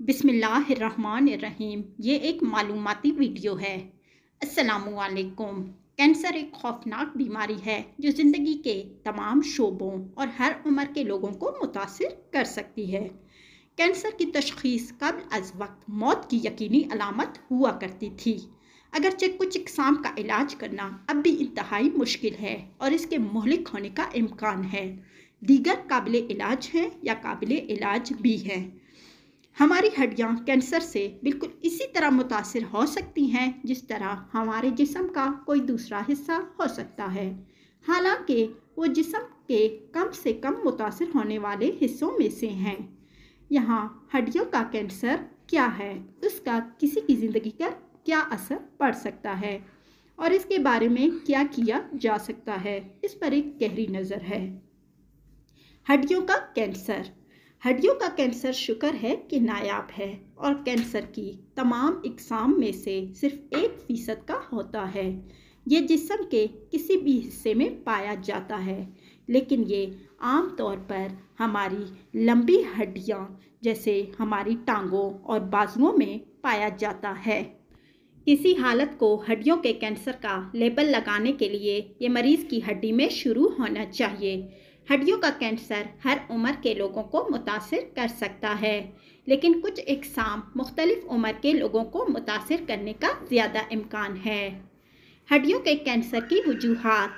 बिस्मिल्लाहिर्रहमानिर्रहीम। ये एक मालूमाती वीडियो है। अस्सलामुअलैकुम। कैंसर एक खौफनाक बीमारी है जो ज़िंदगी के तमाम शोबों और हर उम्र के लोगों को मुतासिर कर सकती है। कैंसर की तशख़ीस कब्ल अज़ वक्त मौत की यकीनी अलामत हुआ करती थी। अगरचे कुछ इक़साम का इलाज करना अब भी इंतहाई मुश्किल है और इसके मुहलिक होने का इम्कान है। दीगर काबिल इलाज हैं या काबिल इलाज भी हैं। हमारी हड्डियाँ कैंसर से बिल्कुल इसी तरह मुतासिर हो सकती हैं जिस तरह हमारे जिस्म का कोई दूसरा हिस्सा हो सकता है। हालांकि वो जिस्म के कम से कम मुतासिर होने वाले हिस्सों में से हैं। यहाँ हड्डियों का कैंसर क्या है, उसका किसी की ज़िंदगी पर क्या असर पड़ सकता है और इसके बारे में क्या किया जा सकता है, इस पर एक गहरी नज़र है। हड्डियों का कैंसर। हड्डियों का कैंसर शुक्र है कि नायाब है और कैंसर की तमाम इक़साम में से सिर्फ 1% का होता है। ये जिस्म के किसी भी हिस्से में पाया जाता है, लेकिन ये आम तौर पर हमारी लंबी हड्डियाँ जैसे हमारी टांगों और बाजुओं में पाया जाता है। किसी हालत को हड्डियों के कैंसर का लेबल लगाने के लिए ये मरीज़ की हड्डी में शुरू होना चाहिए। हड्डियों का कैंसर हर उम्र के लोगों को मुतासिर कर सकता है, लेकिन कुछ इक़साम मुख्तलिफ उम्र के लोगों को मुतासिर करने का ज़्यादा इम्कान है। हड्डियों के कैंसर की वजूहात।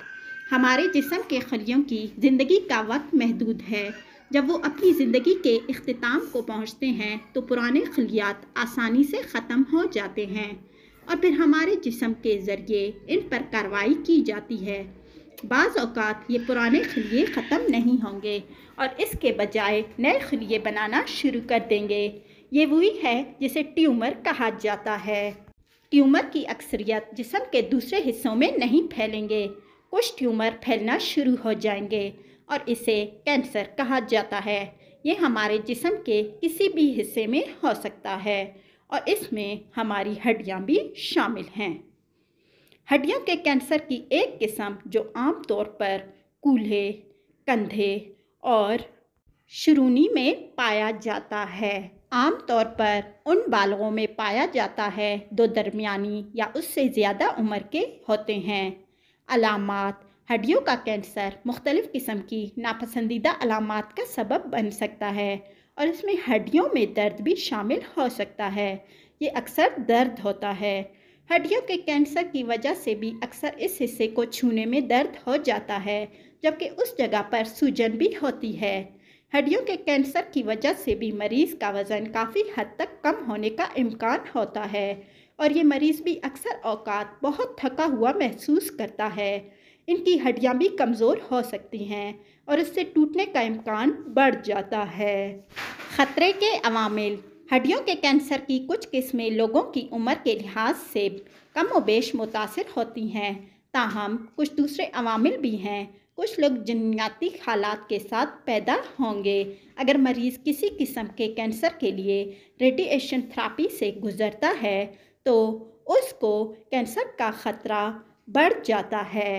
हमारे जिस्म के खलियों की ज़िंदगी का वक्त महदूद है। जब वो अपनी ज़िंदगी के इख्तिताम को पहुँचते हैं तो पुराने खलियात आसानी से ख़त्म हो जाते हैं और फिर हमारे जिस्म के ज़रिए इन पर कार्रवाई की जाती है। बाज़ औक़ात ये पुराने खलिये ख़त्म नहीं होंगे और इसके बजाय नए खलिये बनाना शुरू कर देंगे। ये वही है जिसे ट्यूमर कहा जाता है। ट्यूमर की अक्सरियत जिस्म के दूसरे हिस्सों में नहीं फैलेंगे। कुछ ट्यूमर फैलना शुरू हो जाएंगे और इसे कैंसर कहा जाता है। ये हमारे जिस्म के किसी भी हिस्से में हो सकता है और इसमें हमारी हड्डियाँ भी शामिल हैं। हड्डियों के कैंसर की एक किस्म जो आम तौर पर कूल्हे, कंधे और शिरूनी में पाया जाता है, आम तौर पर उन बालों में पाया जाता है जो दरमियानी या उससे ज़्यादा उम्र के होते हैं। अलामात। हड्डियों का कैंसर मुख्तलिफ़ किस्म की नापसंदीदा अलामात का सबब बन सकता है और इसमें हड्डियों में दर्द भी शामिल हो सकता है। ये अक्सर दर्द होता है। हड्डियों के कैंसर की वजह से भी अक्सर इस हिस्से को छूने में दर्द हो जाता है, जबकि उस जगह पर सूजन भी होती है। हड्डियों के कैंसर की वजह से भी मरीज़ का वज़न काफ़ी हद तक कम होने का इम्कान होता है और ये मरीज़ भी अक्सर औक़ात बहुत थका हुआ महसूस करता है। इनकी हड्डियाँ भी कमज़ोर हो सकती हैं और इससे टूटने का इम्कान बढ़ जाता है। ख़तरे के अवामिल। हड्डियों के कैंसर की कुछ किस्में लोगों की उम्र के लिहाज से कम व बेश मुतासिर होती हैं, ताहम कुछ दूसरे अवामिल भी हैं। कुछ लोग जन्नती हालात के साथ पैदा होंगे। अगर मरीज़ किसी किस्म के कैंसर के लिए रेडिएशन थेरेपी से गुज़रता है तो उसको कैंसर का ख़तरा बढ़ जाता है।